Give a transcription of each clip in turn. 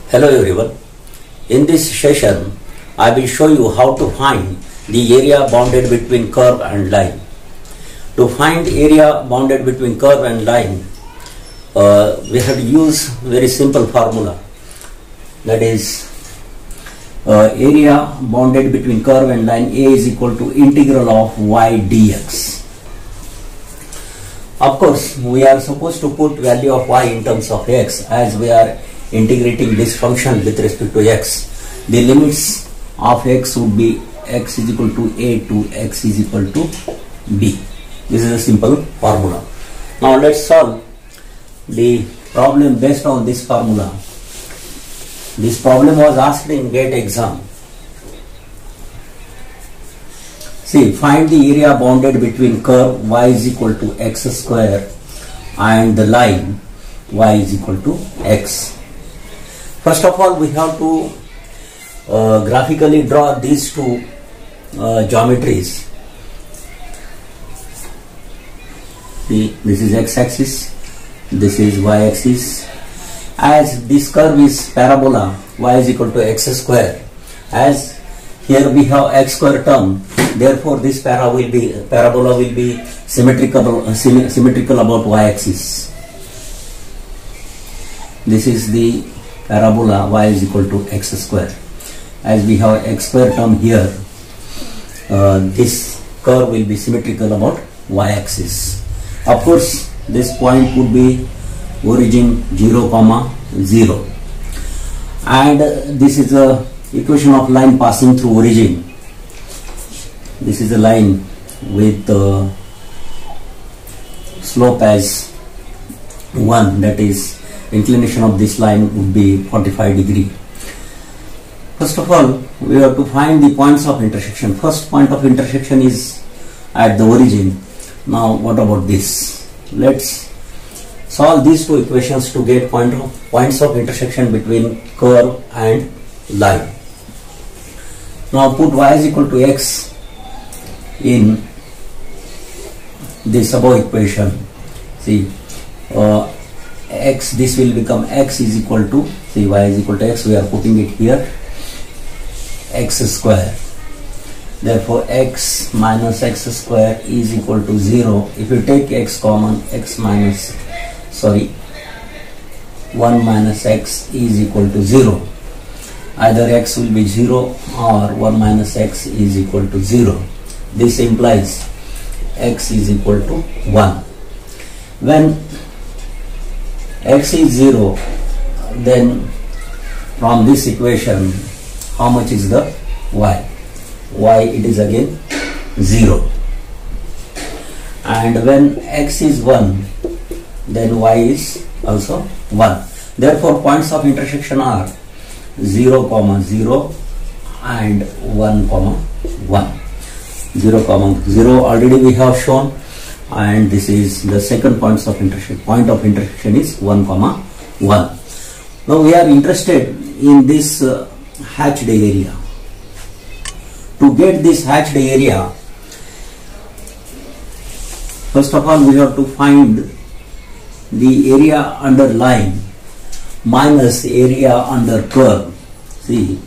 Hello everyone. In this session, I will show you how to find the area bounded between curve and line. To find area bounded between curve and line, we have to use very simple formula. That is, area bounded between curve and line A is equal to integral of y dx. Of course, we are supposed to put value of y in terms of x as we are integrating this function with respect to x. The limits of x would be x is equal to a to x is equal to b. This is a simple formula. Now let's solve the problem based on this formula. This problem was asked in GATE exam. See, find the area bounded between curve y is equal to x square and the line y is equal to x. First of all, we have to graphically draw these two geometries. See, this is x-axis, this is y-axis. As this curve is parabola, y is equal to x square. As here we have x square term, therefore this parabola will be symmetrical about y-axis. This is the parabola y is equal to x square. As we have x square term here, this curve will be symmetrical about y-axis. Of course, this point would be origin 0, 0, and this is a equation of line passing through origin. This is a line with slope as 1, that is inclination of this line would be 45 degree. First of all, we have to find the points of intersection. First point of intersection is at the origin. Now what about this? Let's solve these two equations to get points of intersection between curve and line. Now put y is equal to x in this above equation. See, x, this will become x is equal to, see, y is equal to x, we are putting it here, x square. Therefore x minus x square is equal to 0. If you take x common, 1 minus x is equal to 0. Either x will be 0 or 1 minus x is equal to 0. This implies x is equal to 1. When x is 0, then from this equation, how much is the y? Y, it is again 0. And when x is 1, then y is also 1. Therefore, points of intersection are 0, 0 and 1, 1. 0, 0 already we have shown, and this is the second point of intersection is 1, 1. Now we are interested in this hatched area. To get this hatched area, first of all we have to find the area under line minus area under curve. See,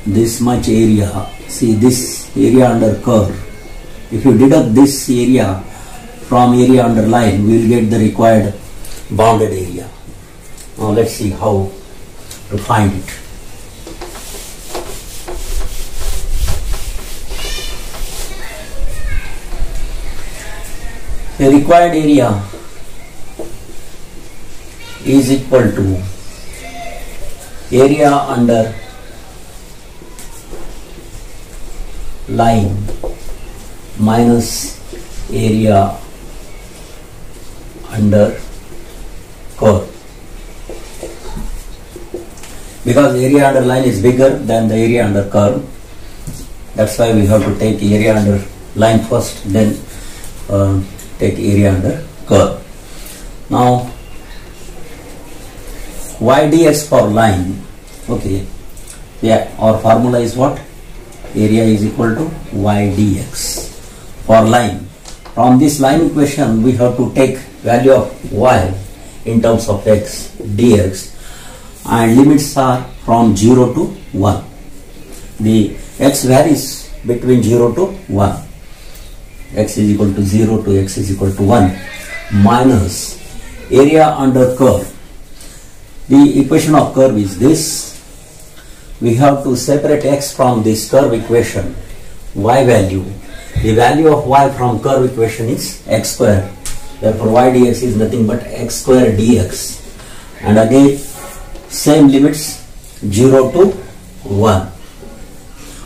this much area, see this area under curve. If you deduct this area from area under line, we will get the required bounded area. Now let's see how to find it. The required area is equal to area under line minus area under curve. Because area under line is bigger than the area under curve, that's why we have to take area under line first, then take area under curve. Now y dx for line, okay, yeah, our formula is what? Area is equal to y dx for line. From this line equation, we have to take value of y in terms of x dx. and limits are from 0 to 1. The x varies between 0 to 1. X is equal to 0 to x is equal to 1 minus area under curve. The equation of curve is this. We have to separate x from this curve equation. Y value. The value of y from curve equation is x square. Therefore y dx is nothing but x square dx. And again same limits 0 to 1.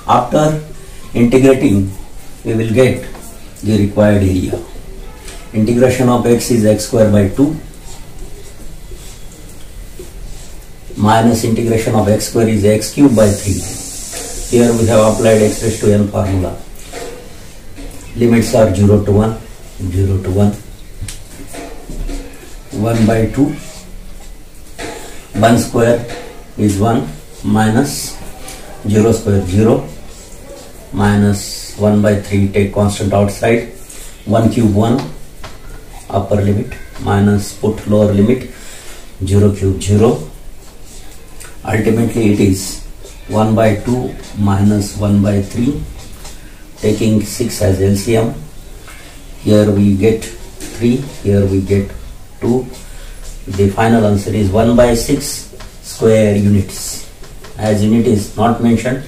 After integrating we will get the required area. Integration of x is x square by 2 minus integration of x square is x cube by 3. Here we have applied x raised to n formula. Limits are 0 to 1, 0 to 1, 1 by 2, 1 square is 1 minus 0 square 0 minus 1 by 3, take constant outside, 1 cube 1 upper limit minus put lower limit 0 cube 0. Ultimately it is 1 by 2 minus 1 by 3, taking 6 as LCM. Here we get 3, here we get 2. The final answer is 1 by 6 square units. As unit is not mentioned,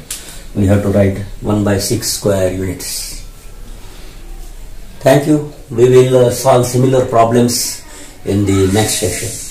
we have to write 1 by 6 square units. Thank you. We will solve similar problems in the next session.